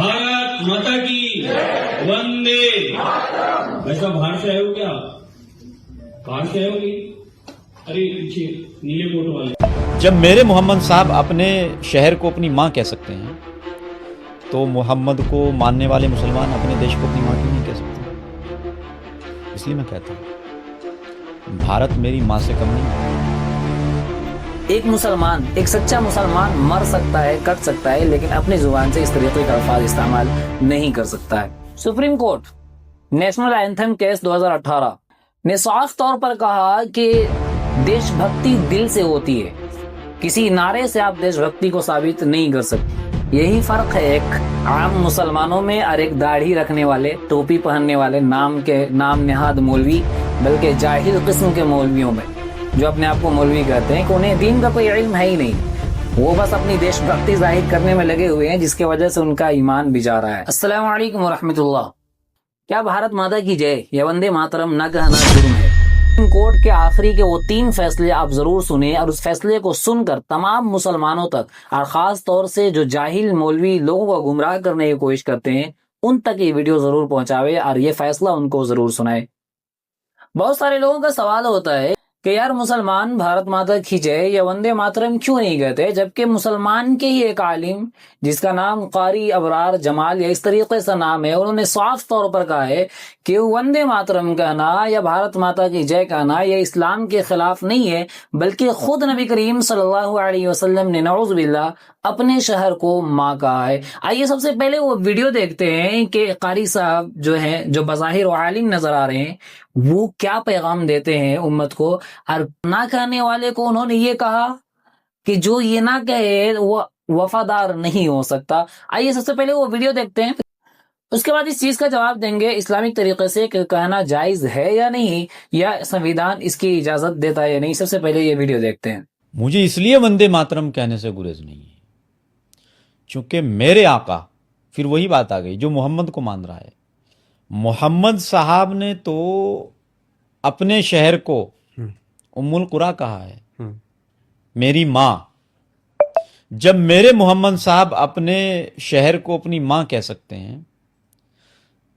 भारत माता की वंदे। भाई साहब बाहर से आए हो क्या? बाहर से आए हो कि? अरे पीछे नीले कोट वाले। जब मेरे मोहम्मद साहब अपने शहर को अपनी माँ कह सकते हैं तो मोहम्मद को मानने वाले मुसलमान अपने देश को अपनी माँ क्यों नहीं कह सकते? इसलिए मैं कहता हूँ भारत मेरी माँ से कम नहीं। एक मुसलमान, एक सच्चा मुसलमान मर सकता है, कट सकता है, लेकिन अपनी जुबान से इस तरीके का अल्फाज इस्तेमाल नहीं कर सकता है। Supreme court national anthem case 2018 ने साफ तौर पर कहा कि देशभक्ति दिल से होती है, किसी नारे से आप देशभक्ति को साबित नहीं कर सकते। यही फर्क है एक आम मुसलमानों में और एक दाढ़ी रखने वाले, टोपी पहनने वाले, नाम नेहाद मौलवी, बल्कि जाहिल किस्म के मौलवियों में, जो अपने आप को मौलवी कहते हैं कि उन्हें दीन का कोई इल्म है ही नहीं। वो बस अपनी देशभक्ति जाहिर करने में लगे हुए हैं, जिसके वजह से उनका ईमान भी जा रहा है। अस्सलाम वालेकुम वरहमतुल्लाह। क्या भारत माता की जय या वंदे मातरम न कहना जुर्म है? सुप्रीम कोर्ट के आखिरी के वो 3 फैसले आप जरूर सुने और उस फैसले को सुनकर तमाम मुसलमानों तक, और खास तौर से जो जाहिल मौलवी लोगों को गुमराह करने की कोशिश करते हैं, उन तक ये वीडियो जरूर पहुंचावे और ये फैसला उनको जरूर सुनाए। बहुत सारे लोगों का सवाल होता है कि यार मुसलमान भारत माता की जय या वंदे मातरम क्यों नहीं कहते, जबकि मुसलमान के ही एक आलिम जिसका नाम कारी अबरार जमाल या इस तरीके से नाम है, उन्होंने साफ तौर पर कहा है कि वंदे मातरम कहना या भारत माता की जय कहना ये इस्लाम के खिलाफ नहीं है, बल्कि खुद नबी करीम सल्लल्लाहु अलैहि वसल्लम ने नऊज़ बिल्लाह अपने शहर को माँ कहा है। आइए सबसे पहले वो वीडियो देखते हैं कि कारी साहब जो हैं, जो बज़ाहिर आलिम नजर आ रहे हैं, वो क्या पैगाम देते हैं उम्मत को। और ना कहने वाले को उन्होंने ये कहा कि जो ये ना कहे वो वफादार नहीं हो सकता। आइए सबसे पहले वो वीडियो देखते हैं, उसके बाद इस चीज का जवाब देंगे इस्लामिक तरीके से कि कहना जायज है या नहीं, या संविधान इसकी इजाजत देता है या नहीं। सबसे पहले ये वीडियो देखते हैं। मुझे इसलिए वंदे मातरम कहने से गुरेज नहीं है क्योंकि मेरे आका, फिर वही बात आ गई जो मोहम्मद को मान रहा है। मोहम्मद साहब ने तो अपने शहर को उम्मुल कुरा कहा है, मेरी माँ। जब मेरे मोहम्मद साहब अपने शहर को अपनी माँ कह सकते हैं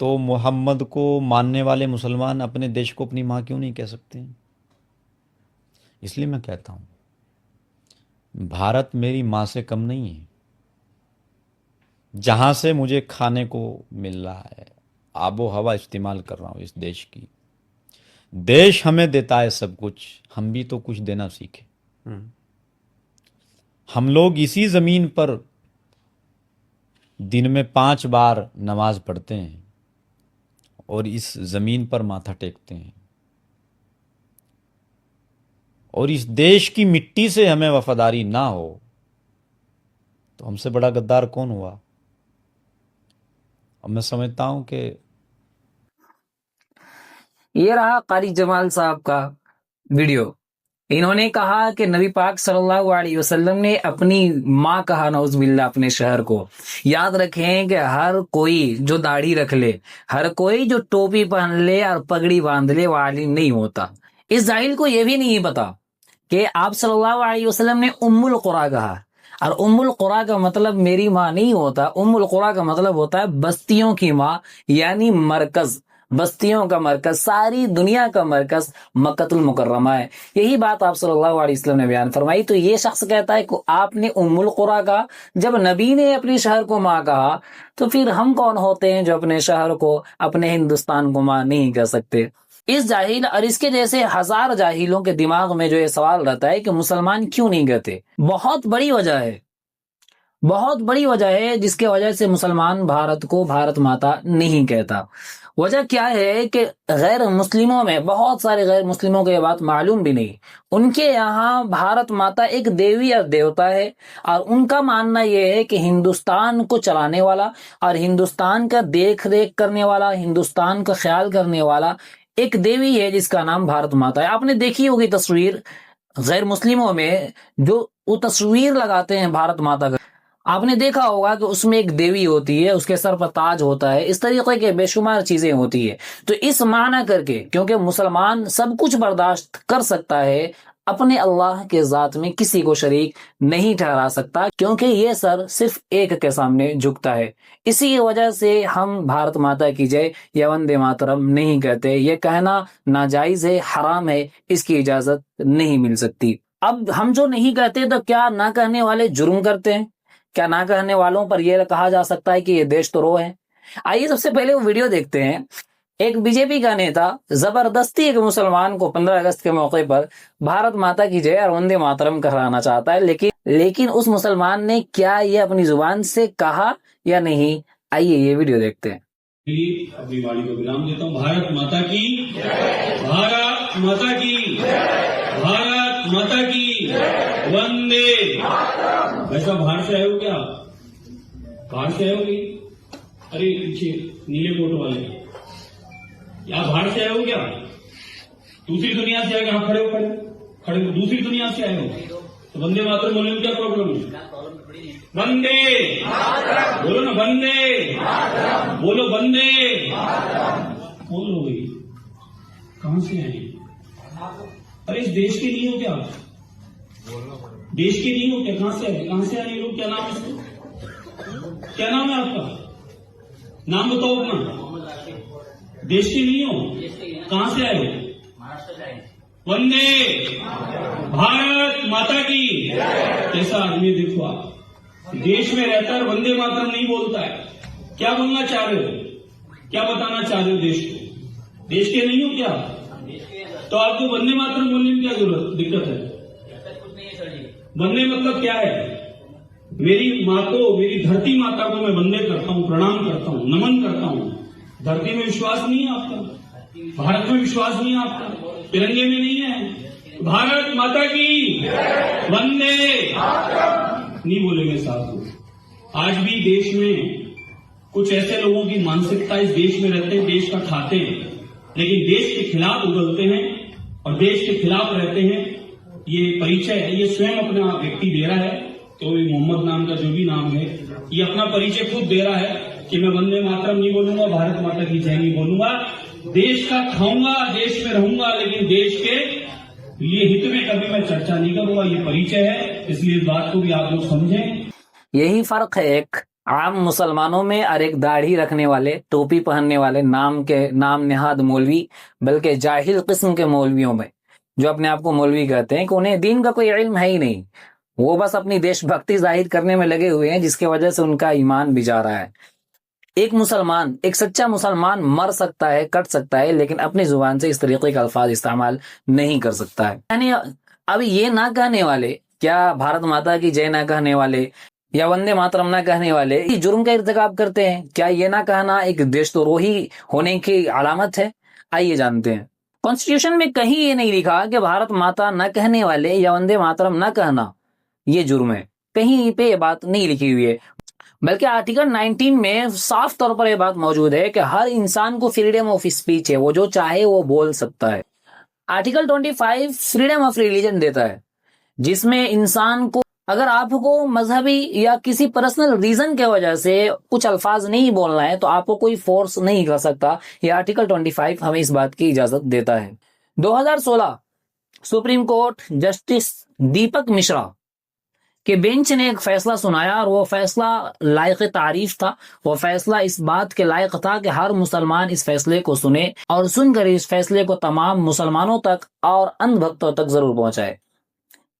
तो मोहम्मद को मानने वाले मुसलमान अपने देश को अपनी माँ क्यों नहीं कह सकते? इसलिए मैं कहता हूं भारत मेरी माँ से कम नहीं है। जहां से मुझे खाने को मिल रहा है, आबो हवा इस्तेमाल कर रहा हूं इस देश की, देश हमें देता है सब कुछ, हम भी तो कुछ देना सीखे। हम लोग इसी जमीन पर दिन में 5 बार नमाज पढ़ते हैं और इस जमीन पर माथा टेकते हैं, और इस देश की मिट्टी से हमें वफादारी ना हो तो हमसे बड़ा गद्दार कौन हुआ? अब मैं समझता हूं कि ये रहा कारी जमाल साहब का वीडियो। इन्होंने कहा कि नबी पाक सल्लल्लाहु अलैहि वसल्लम ने अपनी माँ कहा, नऊज़ बिल्लाह, अपने शहर को। याद रखें कि हर कोई जो दाढ़ी रख ले, हर कोई जो टोपी पहन ले और पगड़ी बांध ले वो आलिम नहीं होता। इस जाहिल को यह भी नहीं पता कि आप सल्लल्लाहु अलैहि वसल्लम ने उम्मुल कुरा कहा, और उम्मुल कुरा का मतलब मेरी माँ नहीं होता। उम्मुल कुरा का मतलब होता है बस्तियों की माँ, यानी मरकज, बस्तियों का मरकज, सारी दुनिया का मरकज मक्कतुल मुकर्रमा है। यही बात आप सल्लल्लाहु अलैहि वसल्लम ने बयान फरमाई। तो ये शख्स कहता है कि आपने उम्मुल कुरा कहा, जब नबी ने अपने शहर को माँ कहा, तो फिर हम कौन होते हैं जो अपने शहर को, अपने हिंदुस्तान को माँ नहीं कह सकते? इस जाहिल और इसके जैसे हजार जाहिलों के दिमाग में जो ये सवाल रहता है कि मुसलमान क्यों नहीं कहते, बहुत बड़ी वजह है, बहुत बड़ी वजह है जिसके वजह से मुसलमान भारत को भारत माता नहीं कहता। वजह क्या है कि गैर मुस्लिमों में, बहुत सारे गैर मुस्लिमों को ये बात मालूम भी नहीं, उनके यहाँ भारत माता एक देवी और देवता है, और उनका मानना यह है कि हिंदुस्तान को चलाने वाला और हिंदुस्तान का देख रेख करने वाला, हिंदुस्तान का ख्याल करने वाला एक देवी है जिसका नाम भारत माता है। आपने देखी होगी तस्वीर गैर मुस्लिमों में, जो वो तस्वीर लगाते हैं भारत माता का, आपने देखा होगा कि उसमें एक देवी होती है, उसके सर पर ताज होता है, इस तरीके के बेशुमार चीजें होती है। तो इस माना करके, क्योंकि मुसलमान सब कुछ बर्दाश्त कर सकता है اپنے اللہ کے ذات میں کسی کو شریک نہیں ٹھہرا سکتا، کیونکہ یہ سر صرف ایک کے سامنے جھکتا ہے۔ اسی وجہ سے ہم بھارت ماتا کی جے یا وندے ماترم نہیں کہتے، یہ کہنا ناجائز ہے، حرام ہے، اس کی اجازت نہیں مل سکتی۔ اب ہم جو نہیں کہتے تو کیا نہ کہنے والے جرم کرتے ہیں؟ کیا نہ کہنے والوں پر یہ کہا جا سکتا ہے کہ یہ دیش دروہ ہے؟ آئیے سب سے پہلے وہ ویڈیو دیکھتے ہیں۔ ایک بی جے پی کا نیتا زبردستی ایک مسلمان کو 15 اگست کے موقع پر بھارت ماتا کی جے اور وندے ماترم کہلانا چاہتا ہے، لیکن اس مسلمان نے کیا یہ اپنی زبان سے کہا یا نہیں؟ آئیے یہ ویڈیو دیکھتے ہیں۔ اپنی واणी کو विराम देता हूँ। भारत माता की, भारत माता की, भारत माता की, वंदे। भाई साहब बाहर से आए हो क्या? बाहर से आए हो कि? अरे पीछे नीले कोट वाले, आप बाहर से आए हो क्या? दूसरी दुनिया से आए? यहाँ खड़े हो, दूसरी दुनिया से आए हो तो वंदे मातरम बोलने में क्या प्रॉब्लम है? वंदे बोलो ना, वंदे बोलो, वंदे बोल हो गई। कहां से आए? अरे इस देश के नहीं हो क्या? देश के नहीं हो क्या? कहां से आए? कहां से आए लोग? क्या नाम है इसका? क्या नाम है आपका? नाम बताओ अपना। देश के नहीं हो? कहां से आए हो? वंदे भारत माता की। कैसा आदमी देखो आप, देश में रहता है वंदे मातरम नहीं बोलता है। क्या बोलना चाह रहे हो? क्या बताना चाह रहे हो देश को? देश के नहीं हो क्या? तो आपको वंदे मातरम बोलने में क्या जरूरत, दिक्कत है? वंदे मतलब क्या है? मेरी माँ को, मेरी धरती माता को मैं वंदे करता हूँ, प्रणाम करता हूँ, नमन करता हूँ। धरती में विश्वास नहीं है आपका, भारत में विश्वास नहीं है आपका, तिरंगे में नहीं है। भारत माता की वंदे नहीं बोलेंगे साहब। आज भी देश में कुछ ऐसे लोगों की मानसिकता, इस देश में रहते हैं, देश का खाते हैं, लेकिन देश के खिलाफ उगलते हैं और देश के खिलाफ रहते हैं। ये परिचय है, ये स्वयं अपना व्यक्ति दे रहा है, तो ये मोहम्मद नाम का जो भी नाम है, ये अपना परिचय खुद दे रहा है कि मैं वंदे मातरम नहीं बोलूंगा, भारत माता की जय नहीं बोलूंगा, देश का खाऊंगा, देश में रहूंगा, लेकिन देश के लिए हित में कभी मैं चर्चा नहीं करूंगा। ये परिचय है, इसलिए इस बात को भी आप लोग समझें। यही फर्क है एक आम मुसलमानों में और एक दाढ़ी रखने वाले, टोपी पहनने वाले, नाम नेहाद मौलवी, बल्कि जाहिल किस्म के मौलवियों में, जो अपने आप को मौलवी कहते हैं, कि उन्हें दीन का कोई इल्म है ही नहीं। वो बस अपनी देशभक्ति जाहिर करने में लगे हुए हैं, जिसके वजह से उनका ईमान भी जा रहा है। एक मुसलमान, एक सच्चा मुसलमान मर सकता है, कट सकता है, लेकिन अपनी जुबान से इस तरीके का अल्फाज इस्तेमाल नहीं कर सकता है। यानी अब ये ना कहने वाले, क्या भारत माता की जय ना कहने वाले या वंदे मातरम ना कहने वाले ये जुर्म का इर्तिकाब करते हैं? क्या ये ना कहना एक देशद्रोही होने की अलामत है? आइए जानते हैं। कॉन्स्टिट्यूशन में कहीं ये नहीं लिखा कि भारत माता न कहने वाले या वंदे मातरम न कहना ये जुर्म है, कहीं पे ये बात नहीं लिखी हुई है। बल्कि आर्टिकल 19 में साफ तौर पर यह बात मौजूद है कि हर इंसान को फ्रीडम ऑफ स्पीच है, वो जो चाहे वो बोल सकता है। आर्टिकल 25 फ्रीडम ऑफ रिलीजन देता है, जिसमें इंसान को अगर आपको मजहबी या किसी पर्सनल रीजन के वजह से कुछ अल्फाज नहीं बोलना है तो आपको कोई फोर्स नहीं कर सकता। यह आर्टिकल 25 हमें इस बात की इजाजत देता है। 2016 सुप्रीम कोर्ट जस्टिस दीपक मिश्रा के बेंच ने एक फैसला सुनाया और वो फैसला लायक तारीफ था। वो फैसला इस बात के लायक था कि हर मुसलमान इस फैसले को सुने और सुनकर इस फैसले को तमाम मुसलमानों तक और अंध भक्तों तक जरूर पहुंचाए।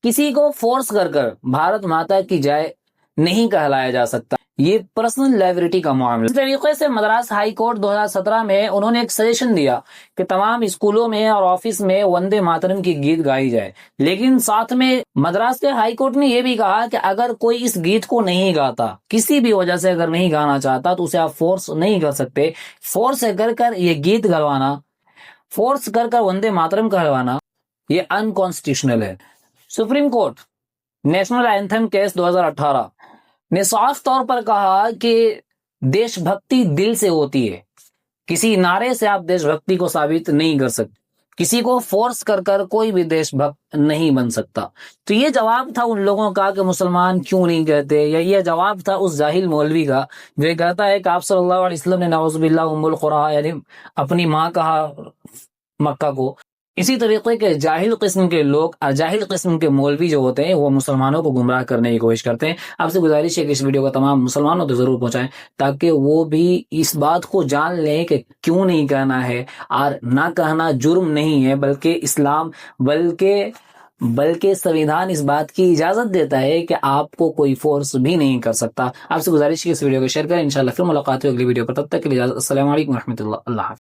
किसी को फोर्स कर भारत माता की जय नहीं कहलाया जा सकता, ये पर्सनल लायबिलिटी का मामला। इस तरीके से मद्रास हाई कोर्ट 2017 में उन्होंने एक सजेशन दिया कि तमाम स्कूलों में और ऑफिस में वंदे मातरम की गीत गाई जाए, लेकिन साथ में मद्रास के हाई कोर्ट ने यह भी कहा कि अगर कोई इस गीत को नहीं गाता, किसी भी वजह से अगर नहीं गाना चाहता, तो उसे आप फोर्स नहीं कर सकते। फोर्स कर ये गीत गलवाना, फोर्स कर वंदे मातरम कहलवाना, ये अनकॉन्स्टिट्यूशनल है। Supreme court national anthem case 2018 ने साफ तौर पर कहा कि देशभक्ति दिल से होती है, किसी नारे से आप देशभक्ति को साबित नहीं कर सकते, किसी को फोर्स कर कोई भी देशभक्त नहीं बन सकता। तो ये जवाब था उन लोगों का कि मुसलमान क्यों नहीं कहते, या ये जवाब था उस जाहिल मौलवी का जो ये कहता है कि आप सल्लल्लाहु अलैहि वसल्लम ने नाउज़ुबिल्लाह उम्मुल खुरा यानी अपनी माँ कहा मक्का को, اسی طریقے کے جاہل قسم کے لوگ اور جاہل قسم کے مولوی جو ہوتے ہیں وہ مسلمانوں کو گمراہ کرنے کی کوشش کرتے ہیں. آپ سے گزارش ہے کہ اس ویڈیو کو تمام مسلمانوں تک ضرور پہنچائیں تاکہ وہ بھی اس بات کو جان لیں کہ کیوں نہیں کہنا ہے, اور نہ کہنا جرم نہیں ہے بلکہ اسلام بلکہ سویدھان اس بات کی اجازت دیتا ہے کہ آپ کو کوئی فورس بھی نہیں کر سکتا. آپ سے گزارش ہے کہ اس ویڈیو کو شیئر کریں. انشاءاللہ پھر ملاقات ہوگی اگلی ویڈیو پر, تب تک کے لیے السلام علیکم ورحمۃ اللہ. اللہ حافظ.